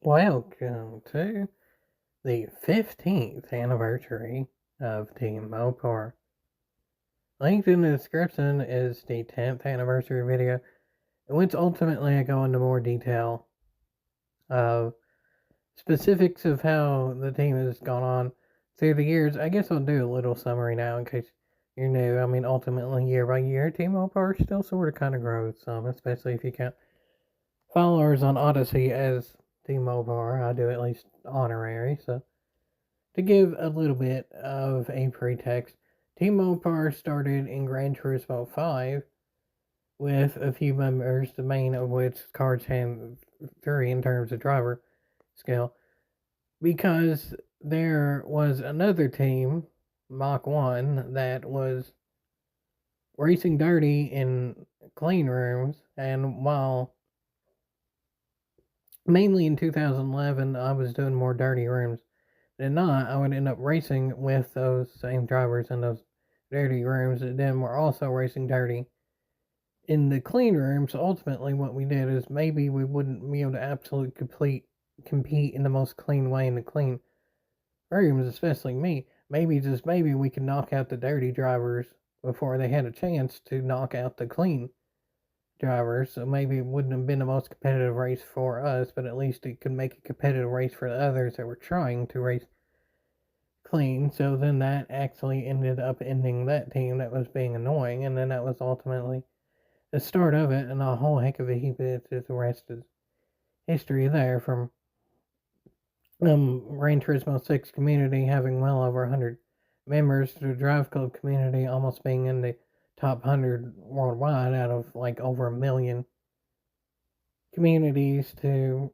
Welcome to the 15th anniversary of Team Mopar. Linked in the description is the 10th anniversary video, in which ultimately I go into more detail of specifics of how the team has gone on through the years. I guess I'll do a little summary now in case you're new. I mean, ultimately, year by year, Team Mopar still sort of kind of grows some, especially if you count followers on Odyssey as Team Mopar. I do at least honorary, so. To give a little bit of a pretext, Team Mopar started in Gran Turismo 5 with a few members, the main of which cards hand 3 in terms of driver skill, because there was another team, Mach 1, that was racing dirty in clean rooms, and while mainly in 2011 I was doing more dirty rooms than not, I would end up racing with those same drivers in those dirty rooms that then were also racing dirty in the clean rooms. Ultimately, what we did is maybe we wouldn't be able to absolutely compete in the most clean way in the clean rooms, especially me. Maybe, just maybe, we could knock out the dirty drivers before they had a chance to knock out the clean drivers. So maybe it wouldn't have been the most competitive race for us, but at least it could make a competitive race for the others that were trying to race clean. So then that actually ended up ending that team that was being annoying, and then that was ultimately the start of it, and a whole heck of a heap of it is the rest is history there, from Gran Turismo 6 community having well over 100 members to the Drive Club community almost being in the top 100 worldwide out of like over a million communities, to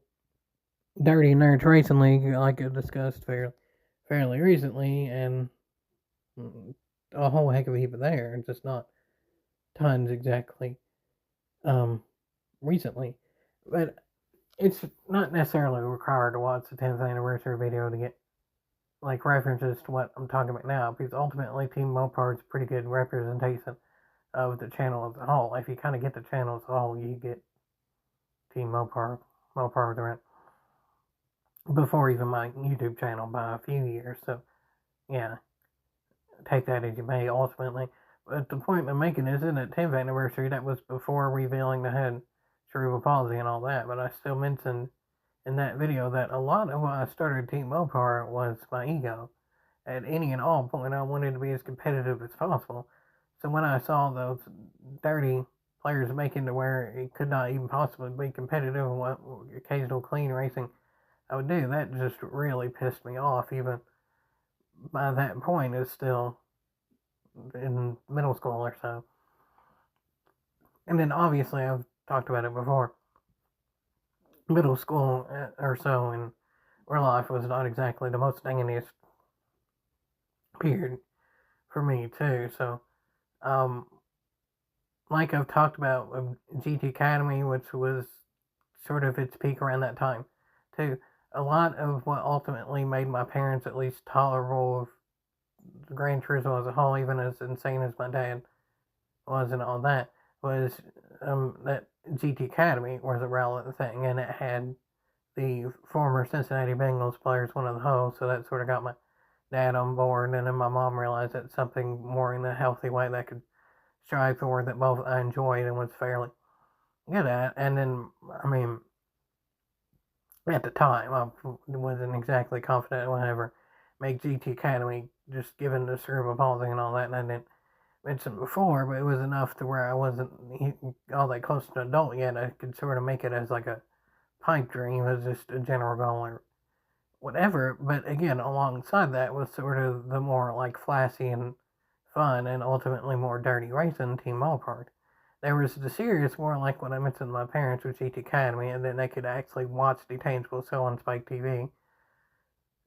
Dirty Nerds Racing League, like I discussed fairly recently, and a whole heck of a heap of there, just not tons exactly um, recently. But it's not necessarily required to watch the 10th anniversary video to get like references to what I'm talking about now, because ultimately Team Mopar is a pretty good representation of the channel as a whole. If you kind of get the channel as a whole, you get Team Mopar around before even my YouTube channel by a few years. So yeah, take that as you may ultimately. But the point I'm making is, in the 10th anniversary, that was before revealing the head cerebral palsy and all that, but I still mentioned in that video that a lot of why I started Team Mopar was my ego. At any and all point, I wanted to be as competitive as possible. So when I saw those dirty players making to where it could not even possibly be competitive, and what occasional clean racing I would do, that just really pissed me off. Even by that point, it's still in middle school or so. And then obviously, I've talked about it before, middle school or so in real life was not exactly the most stingiest period for me too. So, um, like I've talked about with GT Academy, which was sort of its peak around that time too. A lot of what ultimately made my parents at least tolerable of Gran Turismo as a whole, even as insane as my dad was and all that, was that GT Academy was a relevant thing, and it had the former Cincinnati Bengals players one of the hosts, so that sort of got my dad on board, and then my mom realized that something more in a healthy way that could strive for, that both I enjoyed and was fairly good at. And then, I mean, at the time, I wasn't exactly confident I would ever make GT Academy, just given the cerebral palsy and all that, and I didn't mention it before, but it was enough to where I wasn't all that close to an adult yet. I could sort of make it as like a pipe dream, as just a general goal or whatever. But again, alongside that was sort of the more like flashy and fun and ultimately more dirty racing Team Mopar. There was the series more like what I mentioned to my parents with GT Academy, and then they could actually watch the tangible show on Spike TV.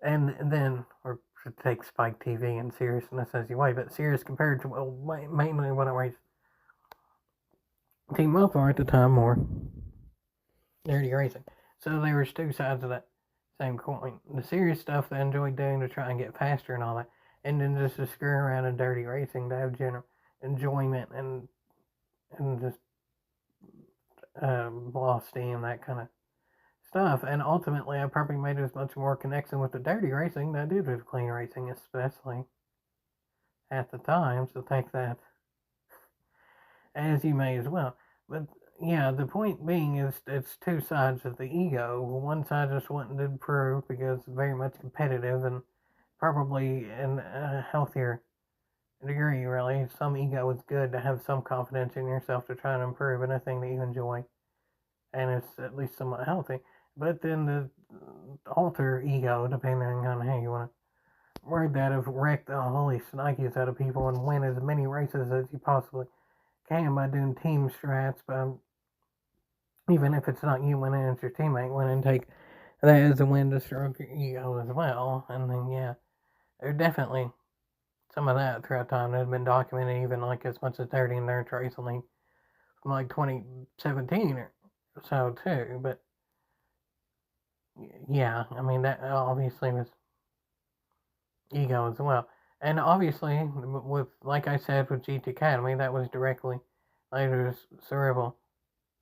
And then, or take Spike TV in seriousness as you weigh, but serious compared to, well, mainly when I was Team Mopar at the time, more dirty racing. So there was two sides of that same coin. The serious stuff that I enjoyed doing to try and get faster and all that, and then just to screw around in dirty racing to have general enjoyment and just blow steam, that kind of stuff, and ultimately I probably made as much more connection with the dirty racing than I did with clean racing, especially at the time, so take that as you may as well. But yeah, the point being is it's two sides of the ego. One side just wanting to improve because it's very much competitive and probably in a healthier degree, really. Some ego is good to have some confidence in yourself to try and improve in a thing that you enjoy, and it's at least somewhat healthy. But then the alter ego, depending on how you want to word that, of wreck the holy snikes out of people and win as many races as you possibly can by doing team strats. But even if it's not you winning, it's your teammate winning, take that as a win to stroke your ego as well. And then, yeah, there's definitely some of that throughout time that has been documented, even like as much as 30 and Nerds recently, from like 2017 or so, too. But yeah, I mean, that obviously was ego as well. And obviously, with, like I said, with GT Academy, that was directly later cerebral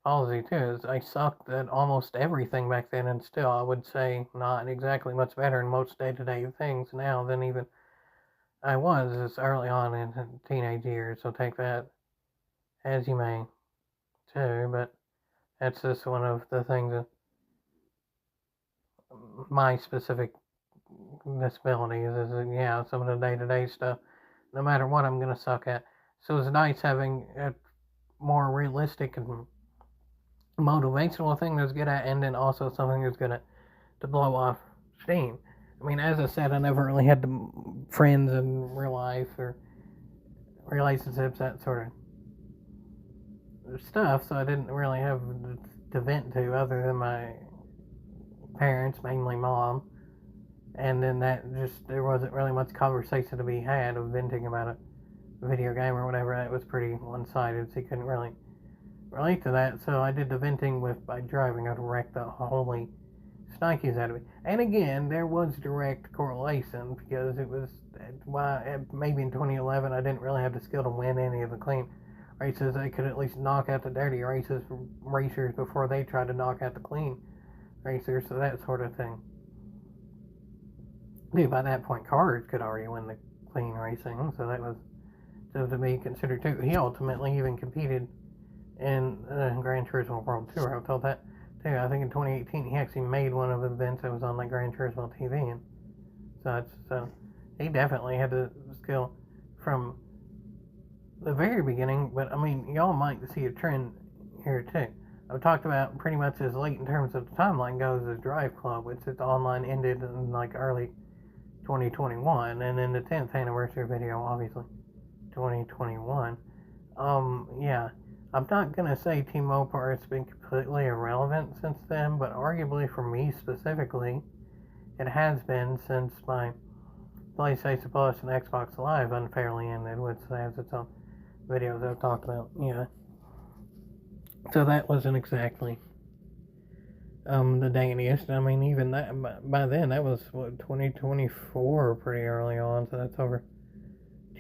palsy too. Is I sucked at almost everything back then, and still I would say not exactly much better in most day-to-day things now than even I was as early on in teenage years. So take that as you may too, but that's just one of the things that my specific disabilities is yeah, some of the day-to-day stuff, no matter what, I'm gonna suck at. So it's nice having a more realistic and motivational thing that's good at, and then also something that's gonna to blow off steam. I mean, as I said, I never really had friends in real life or relationships, that sort of stuff, so I didn't really have to vent to other than my parents, mainly mom. And then that just, there wasn't really much conversation to be had of venting about a video game or whatever. That was pretty one-sided, so you couldn't really relate to that. So I did the venting by driving. I'd wreck the holy snikes out of me. And again, there was direct correlation because it was maybe in 2011 I didn't really have the skill to win any of the clean races. I could at least knock out the dirty racers before they tried to knock out the clean racers. So that sort of thing. Dude, by that point, cars could already win the clean racing, so that was to be considered too. He ultimately even competed in Gran Turismo World Tour. I've told that too. I think in 2018 he actually made one of the events that was on like Gran Turismo TV, and so he definitely had the skill from the very beginning. But I mean, y'all might see a trend here too. I've talked about pretty much as late in terms of the timeline goes as Drive Club, which its online ended in like early 2021, and then the 10th anniversary video, obviously 2021. Yeah, I'm not gonna say Team Mopar has been completely irrelevant since then, but arguably for me specifically, it has been since my PlayStation Plus and Xbox Live unfairly ended, which has its own videos I've talked about. Yeah, so that wasn't exactly the dandiest. I mean, even that by then that was what 2024, pretty early on. So that's over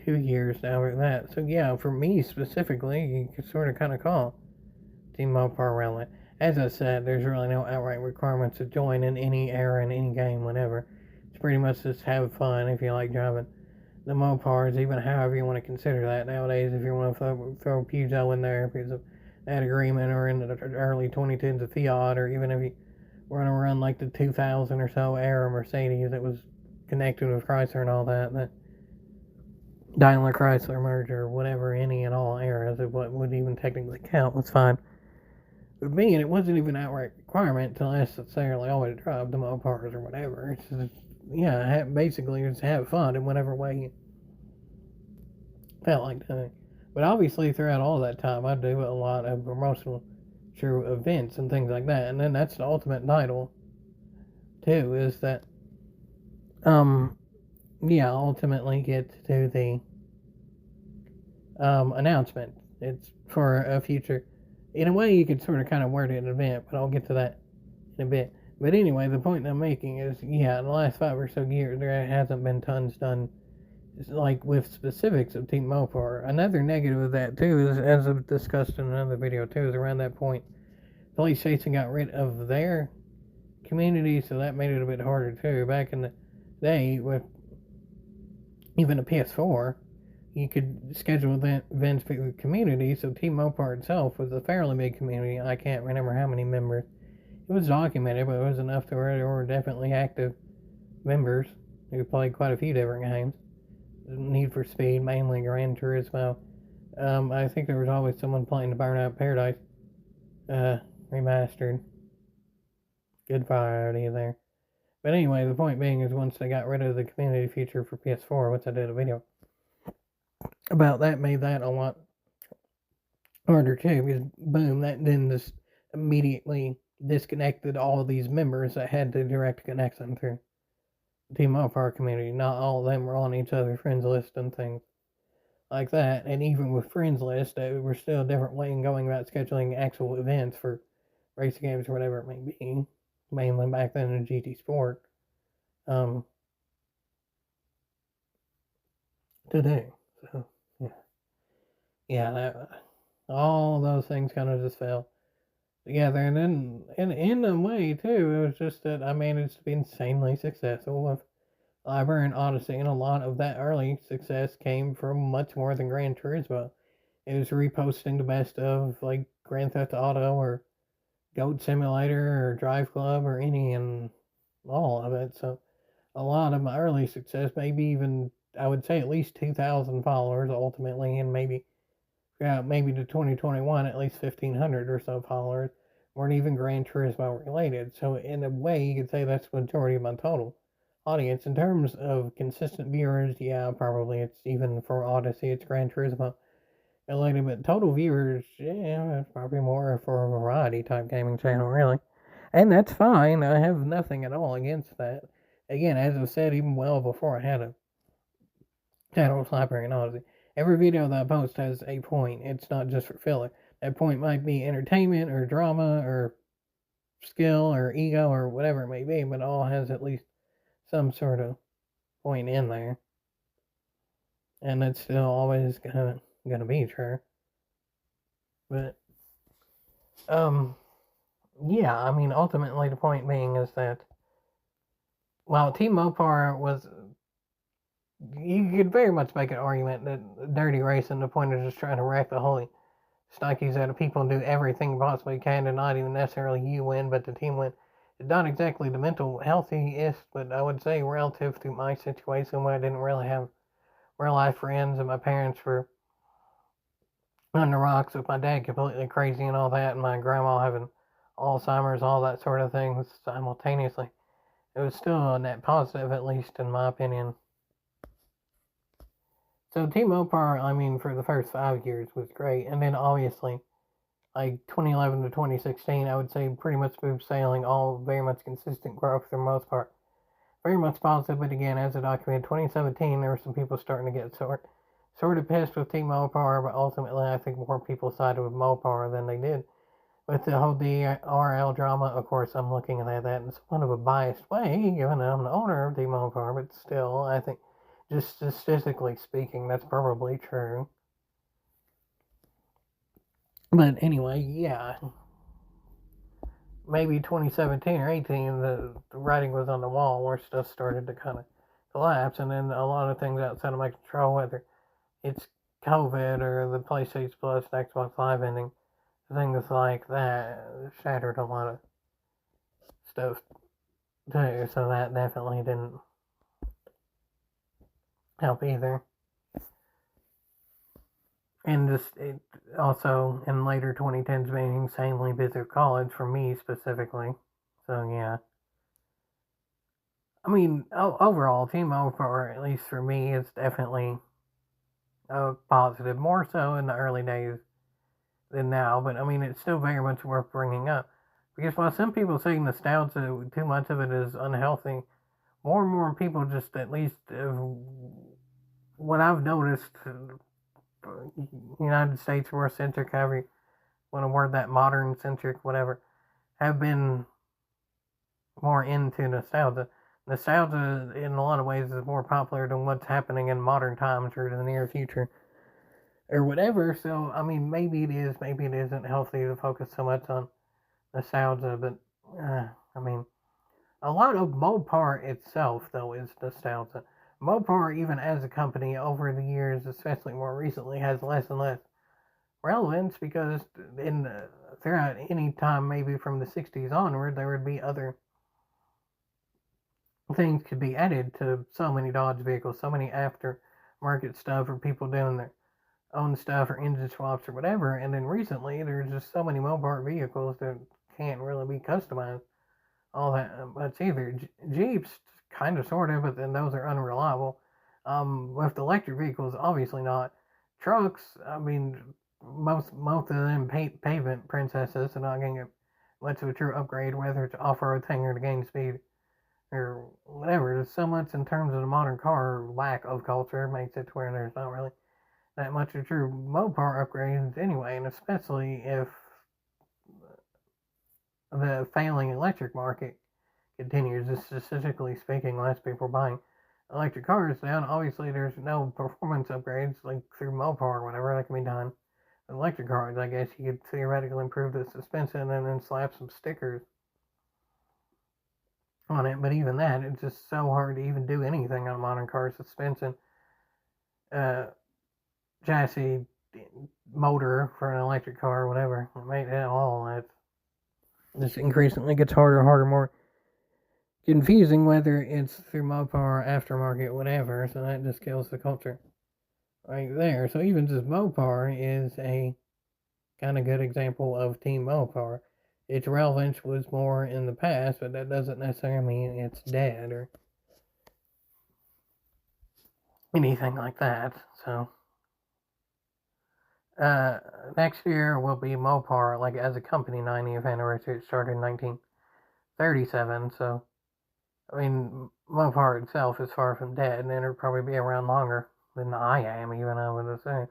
2 years now for that. So yeah, for me specifically, you could sort of kind of call Team Mopar relevant. As I said, there's really no outright requirements to join in any era in any game, whatever. It's pretty much just have fun if you like driving the Mopars, even however you want to consider that nowadays. If you want to throw Peugeot in there because of that agreement, or in the early 2010s a Fiat, or even if you were going to run like the 2000 or so era Mercedes that was connected with Chrysler and all that Daimler Chrysler merger, or whatever, any and all eras of what would even technically count was fine with me, and it wasn't even an outright requirement to necessarily always drive the Mopars or whatever. It's just, yeah, basically just have fun in whatever way you felt like doing. But obviously, throughout all that time, I do a lot of promotional events and things like that, and then that's the ultimate title too. Is that yeah, ultimately get to the announcement. It's for a future. In a way, you could sort of kind of word it in an event, but I'll get to that in a bit. But anyway, the point I'm making is, yeah, in the last 5 or so years, there hasn't been tons done, like with specifics of Team Mopar. Another negative of that too is, as I've discussed in another video too, is around that point, PlayStation got rid of their community, so that made it a bit harder too. Back in the day, with even a PS4, you could schedule events with the community. So Team Mopar itself was a fairly big community. I can't remember how many members. It was documented, but it was enough to where there were definitely active members who played quite a few different games. Need for Speed, mainly Gran Turismo. I think there was always someone playing the Burnout Paradise remastered. Good variety there. But anyway, the point being is once they got rid of the community feature for PS4, once I did a video about that, made that a lot harder too, because boom, that then just immediately disconnected all of these members that had the direct connection through Team Mopar community. Not all of them were on each other's friends list and things like that. And even with friends list, there were still a different way in going about scheduling actual events for racing games or whatever it may be. Mainly back then in GT Sport. Today. So yeah, all those things kind of just fell together. And then in a way too, it was just that I managed to be insanely successful with Library and Odyssey, and a lot of that early success came from much more than Gran Turismo. It was reposting the best of like Grand Theft Auto or Goat Simulator or Drive Club or any and all of it. So a lot of my early success, maybe even I would say at least 2,000 followers ultimately, and maybe to 2021 at least 1,500 or so followers weren't even Gran Turismo related. So in a way, you could say that's the majority of my total audience. In terms of consistent viewers, yeah, probably it's even for Odyssey, it's Gran Turismo related, but total viewers, yeah, it's probably more for a variety type gaming channel, really. And that's fine. I have nothing at all against that. Again, as I said, even well before I had a channel with Library and Odyssey, every video that I post has a point. It's not just for filler. That point might be entertainment or drama or skill or ego or whatever it may be, but it all has at least some sort of point in there. And that's still always gonna be true. But yeah, I mean ultimately the point being is that while Team Mopar was, you could very much make an argument that dirty racing, the point is just trying to wreck the holy Snikes out of people and do everything you possibly can to not even necessarily you win, but the team win. It's not exactly the mental healthiest, but I would say relative to my situation where I didn't really have real life friends and my parents were on the rocks with my dad completely crazy and all that, and my grandma having Alzheimer's, all that sort of things simultaneously. It was still a net positive, at least in my opinion. So Team Mopar, I mean, for the first 5 years was great, and then obviously, like 2011 to 2016, I would say pretty much smooth sailing, all very much consistent growth for the most part. Very much positive, but again, as I documented, 2017, there were some people starting to get sort of pissed with Team Mopar, but ultimately, I think more people sided with Mopar than they did with the whole DRL drama. Of course, I'm looking at that in somewhat of a biased way, given I'm the owner of Team Mopar, but still, I think just statistically speaking, that's probably true. But anyway, yeah. Maybe 2017 or 18, the writing was on the wall where stuff started to kind of collapse, and then a lot of things outside of my control, whether it's COVID or the PlayStation Plus, Xbox Live ending, things like that, shattered a lot of stuff too, so that definitely didn't help either. And just it also in later 2010s being insanely busy with college for me specifically. So yeah. I mean, overall, Team Mopar, at least for me, is definitely a positive. More so in the early days than now, but I mean, it's still very much worth bringing up. Because while some people say nostalgia, too much of it is unhealthy, more and more people just, at least what I've noticed, United States more centric, however you want to word that, modern centric, whatever, have been more into nostalgia. Nostalgia, in a lot of ways, is more popular than what's happening in modern times or the near future or whatever. So, I mean, maybe it is, maybe it isn't healthy to focus so much on nostalgia, but I mean, A lot of Mopar itself, though, is nostalgia. Mopar, even as a company, over the years, especially more recently, has less and less relevance because throughout any time, maybe from the 60s onward, there would be other things could be added to so many Dodge vehicles, so many aftermarket stuff, or people doing their own stuff, or engine swaps, or whatever. And then recently, there's just so many Mopar vehicles that can't really be customized all that much either. Jeeps, kind of, sort of, but then those are unreliable. With the electric vehicles, obviously not. Trucks, I mean, most of them pavement princesses are not going to get much of a true upgrade, whether it's off-road thing or to gain speed or whatever. There's so much in terms of the modern car lack of culture makes it to where there's not really that much of true Mopar upgrades anyway, and especially if the failing electric market continues. Statistically speaking, less people are buying electric cars now. Obviously, there's no performance upgrades like through Mopar or whatever that can be done. With electric cars, I guess you could theoretically improve the suspension and then slap some stickers on it. But even that, it's just so hard to even do anything on a modern car. Suspension, uh, chassis, motor for an electric car, whatever. It made it all. It just increasingly gets harder, harder, more confusing, whether it's through Mopar, aftermarket, whatever. So that just kills the culture right there. So even just Mopar is a kind of good example of Team Mopar. Its relevance was more in the past, but that doesn't necessarily mean it's dead or anything like that. So next year will be Mopar, like as a company, 90th anniversary. It started in 1937. So I mean, Mopar itself is far from dead, and it'll probably be around longer than I am, even, I would say.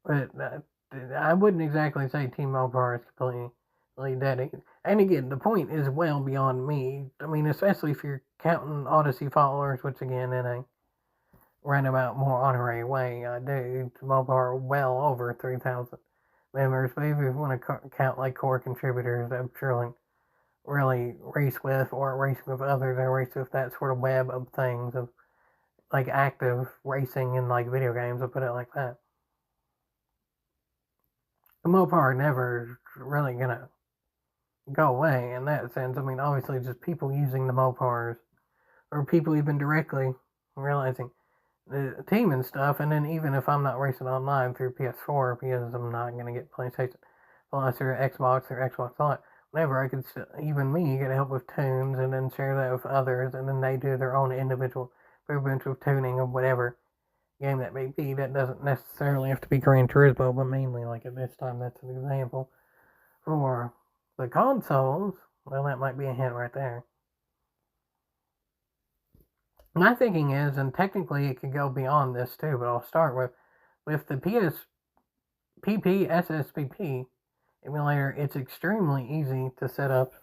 But I wouldn't exactly say Team Mopar is completely dead. And again, the point is well beyond me. I mean, especially if you're counting Odyssey followers, which again, in a roundabout, more honorary way, I do. Mopar well over 3,000 members. But if you want to count like core contributors, I'm surely really race with or race with others and race with that sort of web of things of like active racing in like video games, I'll put it like that. The Mopar never really gonna go away in that sense. I mean, obviously, just people using the Mopars or people even directly realizing the team and stuff. And then even if I'm not racing online through PS4 because I'm not gonna get PlayStation Plus or Xbox Live, whenever I could even me get help with tunes and then share that with others, and then they do their own individual improvements with tuning of whatever game that may be. That doesn't necessarily have to be Gran Turismo, but mainly like at this time that's an example. For the consoles, well, that might be a hint right there. My thinking is, and technically it could go beyond this too, but I'll start with the PSPP SSPP emulator. It's extremely easy to set up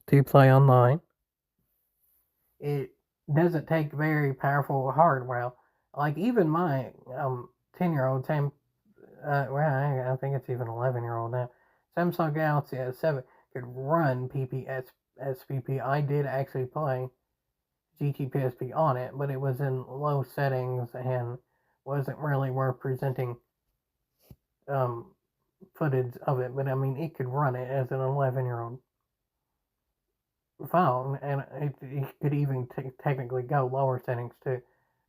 to play online. It doesn't take very powerful hardware. Like even my 10-year-old I think it's even 11-year-old now, Samsung Galaxy S7 could run PPSPP. I did actually play GTPSP on it, but it was in low settings and wasn't really worth presenting footage of it. But I mean, it could run it as an 11-year-old phone, and it could even technically go lower settings too.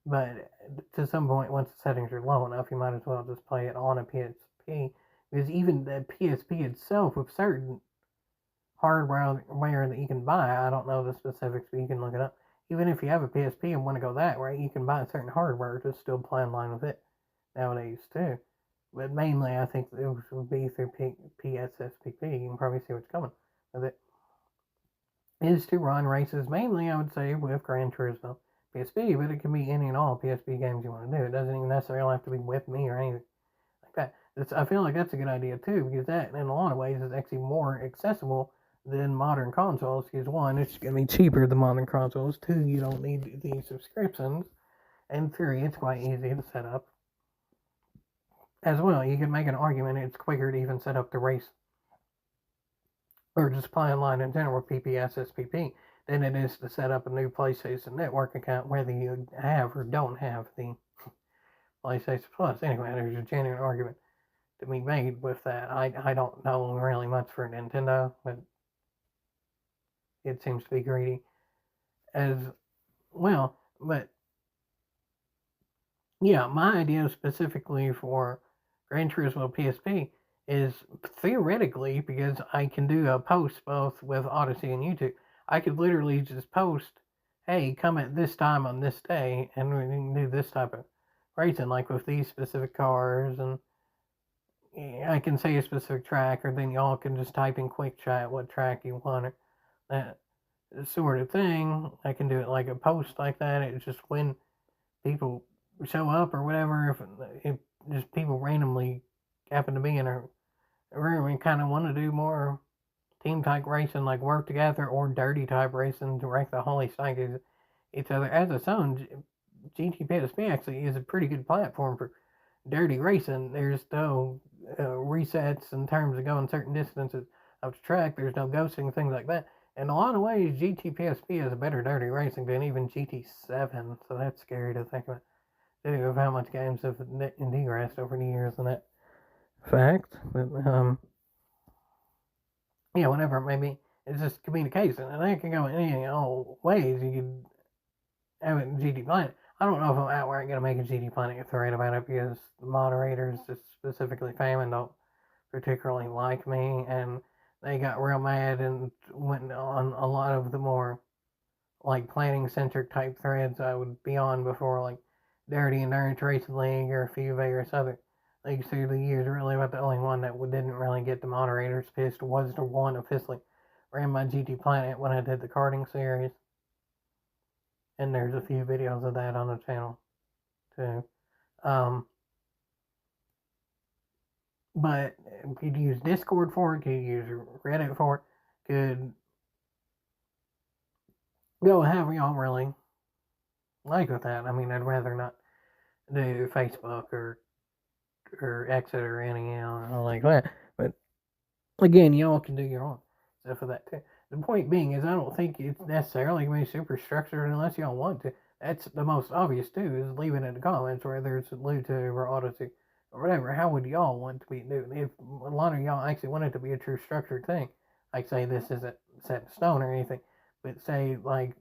But to some point, once the settings are low enough, you might as well just play it on a PSP. Because even the PSP itself, with certain hardware that you can buy, I don't know the specifics, but you can look it up. Even if you have a PSP and want to go that way, you can buy certain hardware to still play online with it nowadays too. But mainly, I think it would be through PSSPP. You can probably see what's coming with it. Is to run races mainly, I would say, with Gran Turismo PSP, but it can be any and all PSP games you want to do. It doesn't even necessarily have to be with me or anything like that. I feel like that's a good idea too, because that, in a lot of ways, is actually more accessible than modern consoles. Because one, it's going to be cheaper than modern consoles. Two, you don't need the subscriptions. And three, it's quite easy to set up. As well, you can make an argument it's quicker to even set up the race or just play online in general with PPSSPP, than it is to set up a new PlayStation Network account, whether you have or don't have the PlayStation Plus. Anyway, there's a genuine argument to be made with that. I don't know really much for Nintendo, but it seems to be greedy as well. But yeah, my idea specifically for Gran Turismo PSP is theoretically, because I can do a post both with Odyssey and YouTube, I could literally just post, hey, come at this time on this day, and we can do this type of racing, like with these specific cars, and I can say a specific track, or then y'all can just type in quick chat what track you want, or that sort of thing. I can do it like a post like that. It's just when people show up or whatever, if just people randomly happen to be in a room and kind of want to do more team type racing, like work together, or dirty type racing to wreck the holy stank each other. As its own, GTPSP actually is a pretty good platform for dirty racing. There's no resets in terms of going certain distances of the track. There's no ghosting, things like that. In a lot of ways, GTPSP is a better dirty racing than even GT7, so that's scary to think about. Too, of how much games have digressed over the years and that fact. But yeah, whatever it may be, it's just communication, and that can go in any old ways. You could have it in GT Planet. I don't know if I'm outright gonna make a GT Planet thread about it, because the moderators, just specifically Famine, don't particularly like me, and they got real mad and went on a lot of the more like planning centric type threads I would be on before, like Dirty Endurance Racing League or a few various other leagues through the years. Really, about the only one that didn't really get the moderators pissed was the one officially ran my GT Planet when I did the karting series. And there's a few videos of that on the channel too. But could use Discord for it, could use Reddit for it, could go however y'all really like with that. I mean, I'd rather not do Facebook or Exit or any like that. But again, y'all can do your own stuff for that too. The point being is, I don't think it's necessarily going to be super structured unless y'all want to. That's the most obvious too, is leave it in the comments, whether it's YouTube or Odyssey or whatever. How would y'all want to be doing? If a lot of y'all actually want it to be a true structured thing, like say this isn't set in stone or anything, but say like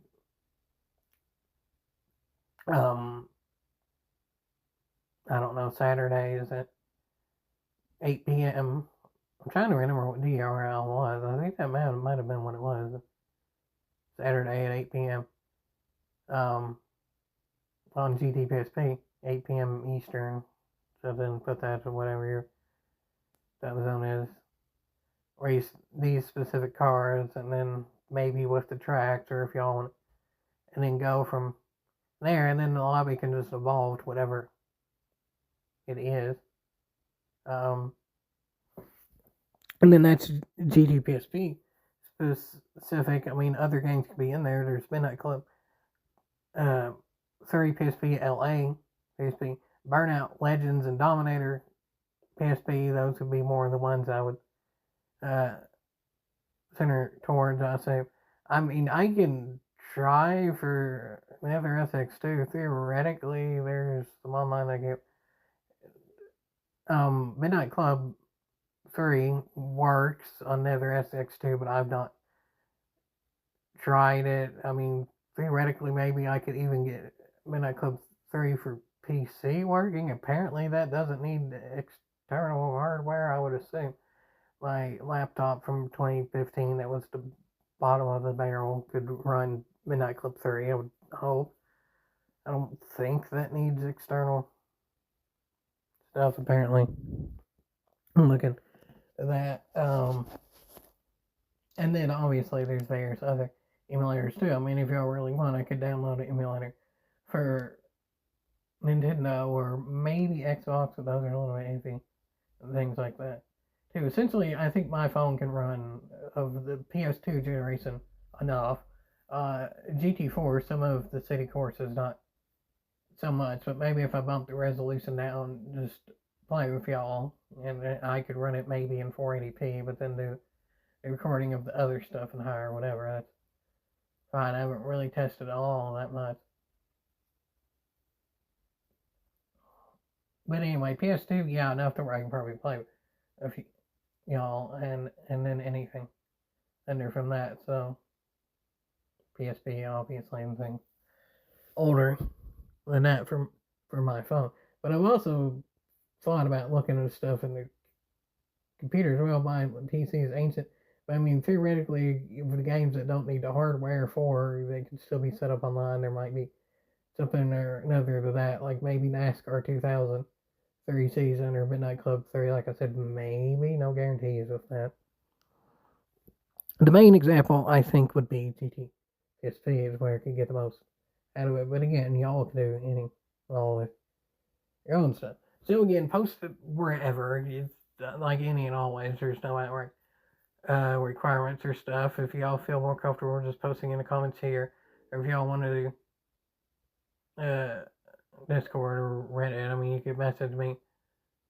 I don't know, Saturdays at 8 p.m. I'm trying to remember what DRL was. I think that might have been what it was. Saturday at 8 p.m. On GTPSP, 8 p.m. Eastern. So then put that to whatever your time zone is. Race these specific cars, and then maybe with the tracks, or if y'all want, and then go from there, and then the lobby can just evolve to whatever it is. And then that's GTPSP specific. I mean, other games could be in there. There's Midnight Club, 30 PSP LA, PSP, Burnout, Legends, and Dominator PSP. Those would be more of the ones I would center towards. I say, I mean, I can try for Nether SX2. Theoretically, there's some online I get. Midnight Club 3 works on Nether SX2, but I've not tried it. I mean, theoretically, maybe I could even get Midnight Club 3 for PC working. Apparently, that doesn't need external hardware, I would assume. My laptop from 2015 that was the bottom of the barrel could run Midnight Club 3, I would hope. I don't think that needs external stuff, apparently. I'm looking at that. And then obviously there's various other emulators too. I mean, if y'all really want, I could download an emulator for Nintendo or maybe Xbox, but those are a little bit iffy and things like that too. Essentially, I think my phone can run of the PS2 generation enough. GT4, some of the city courses not so much, but maybe if I bump the resolution down, just play with y'all, and I could run it maybe in 480p, but then do the recording of the other stuff and higher or whatever. That's fine. I haven't really tested it all that much. But anyway, PS2, yeah, enough to where I can probably play a few, y'all, and then anything under from that. So PSP, obviously, anything older than that for my phone. But I've also thought about looking at stuff in the computers. Well, my PC is ancient, but I mean, theoretically, for the games that don't need the hardware for, they can still be set up online. There might be something or another to that, like maybe NASCAR 2000 season or Midnight Club 3. Like I said, maybe, no guarantees with that. The main example, I think, would be GTSP is where it could get the most out of it. But again, y'all can do all with your own stuff. So again, post it wherever. It's like any and always. There's no outright requirements or stuff. If y'all feel more comfortable just posting in the comments here, or if y'all want to do Discord or Reddit, I mean, you could message me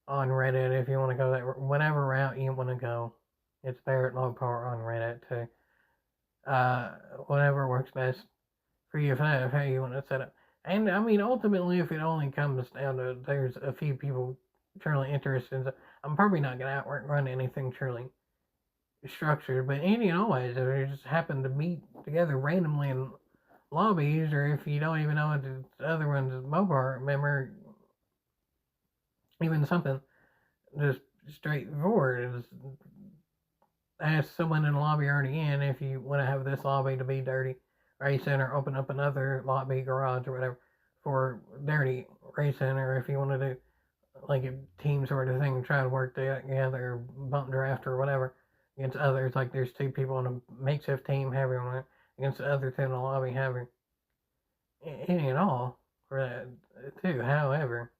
on Reddit if you want to go that whatever route you want to go. It's Barrett Mopar on Reddit too. Whatever works best for you, if how you want to set up. And I mean, ultimately, if it only comes down to there's a few people truly interested, I'm probably not going to outrun anything truly structured. But any and always, if you just happen to meet together randomly in lobbies, or if you don't even know what the other one's Mopar member, even something just straightforward is ask someone in the lobby already in if you want to have this lobby to be dirty racing, or open up another lobby garage or whatever for dirty racing, or if you want to do like a team sort of thing, try to work together, bump draft or whatever against others. Like there's two people in a makeshift team, having one against the other two in the lobby, having any and all for that too. However,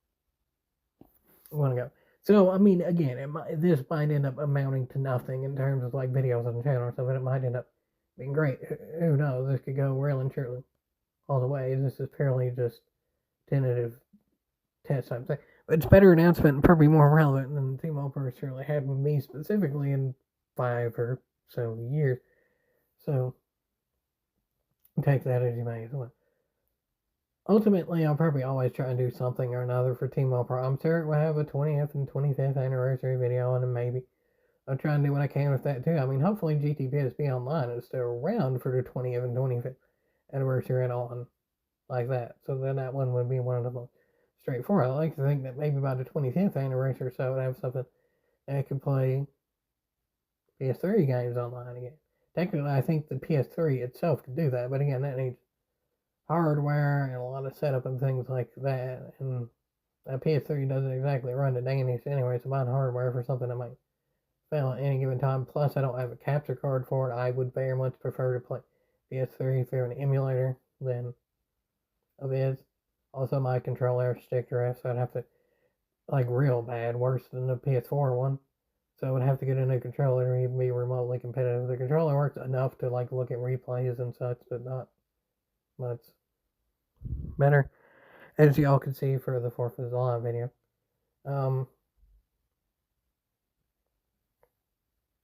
you want to go. So, I mean, again, this might end up amounting to nothing in terms of like videos on the channel or something. It might end up being great. Who knows? This could go well and truly all the way. This is purely just tentative test type thing. But it's better announcement and probably more relevant than Team Mopar certainly had with me specifically in 5 or so years. So, take that as you may as well. Ultimately, I'll probably always try and do something or another for Team Mopar. I'm sure it will have a 20th and 25th anniversary video, and then maybe I'll try and do what I can with that too. I mean, hopefully GTPSP Online is still around for the 20th and 25th anniversary and on like that. So then that one would be one of the most straightforward. I like to think that maybe by the 25th anniversary or so, I would have something that could play PS3 games online again. Technically, I think the PS3 itself could do that, but again, that needs hardware and a lot of setup and things like that. And a PS3 doesn't exactly run the dangest anyway, so buying hardware for something that might fail at any given time. Plus, I don't have a capture card for it. I would very much prefer to play PS3 through an emulator than a Viz. Also, my controller stick drift, so I'd have to, like, real bad, worse than the PS4 one. So I would have to get a new controller to even be remotely competitive. The controller works enough to, like, look at replays and such, but not much better, as y'all can see for the 4th of July video.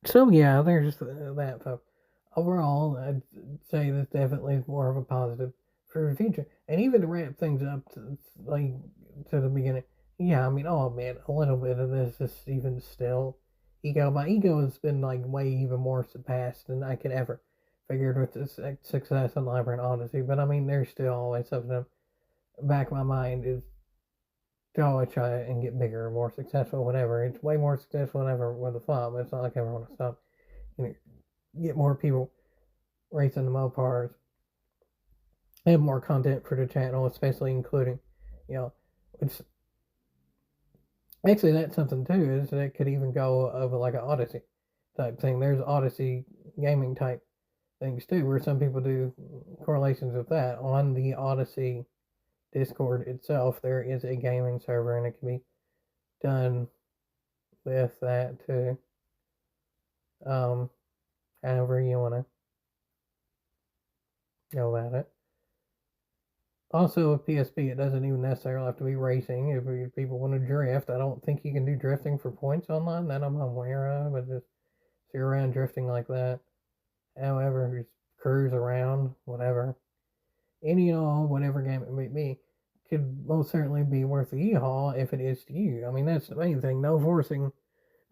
So yeah, there's that. So overall, I'd say this definitely is more of a positive for the future. And even to wrap things up to the beginning, yeah, I mean, I'll admit a little bit of this is even still ego. My ego has been like way even more surpassed than I could ever figured with the success in Labyrinth Odyssey. But I mean, there's still always something in the back of my mind is to always try and get bigger, more successful, whatever. It's way more successful than ever with the FOB. It's not like I ever want to stop. Get more people racing the Mopars. Have more content for the channel, especially including, it's actually that's something too, is that it could even go over like an Odyssey type thing. There's Odyssey gaming type things too, where some people do correlations with that. On the Odyssey Discord itself, there is a gaming server, and it can be done with that too. However you want to go about it. Also, with PSP, it doesn't even necessarily have to be racing. If people want to drift, I don't think you can do drifting for points online that I'm aware of. But just So you're around drifting like that. However, just cruise around, whatever. Any and all, whatever game it may be, could most certainly be worth a haul if it is to you. I mean, that's the main thing. No forcing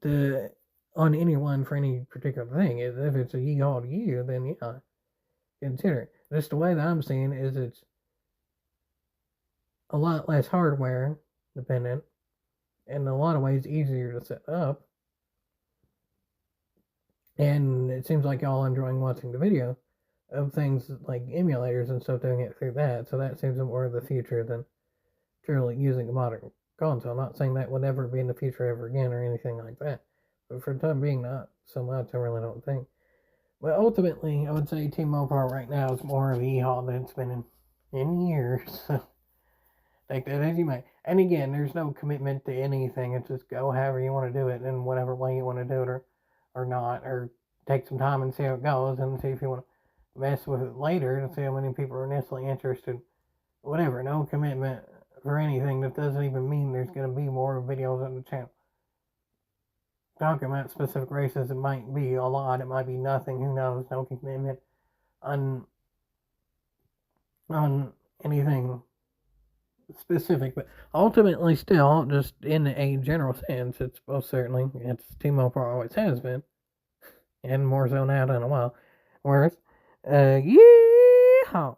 to on anyone for any particular thing. If it's a haul to you, then yeah, consider it. Just the way that I'm seeing it is it's a lot less hardware dependent and in a lot of ways easier to set up. And it seems like y'all enjoying watching the video of things like emulators and stuff doing it through that. So that seems more of the future than truly using a modern console. I'm not saying that would ever be in the future ever again or anything like that. But for the time being, not so much, I really don't think. But ultimately, I would say Team Mopar right now is more of e-haul than it's been in years. Take that as you may. And again, there's no commitment to anything. It's just go however you want to do it in whatever way you want to do it or not. Or take some time and see how it goes and see if you want to mess with it later to see how many people are necessarily interested. Whatever. No commitment for anything. That doesn't even mean there's going to be more videos on the channel. Talking about specific races, it might be a lot. It might be nothing. Who knows? No commitment on anything specific, but ultimately still, just in a general sense, it's most certainly, it's Team Mopar always has been, and more so now than a while. Whereas, yeah.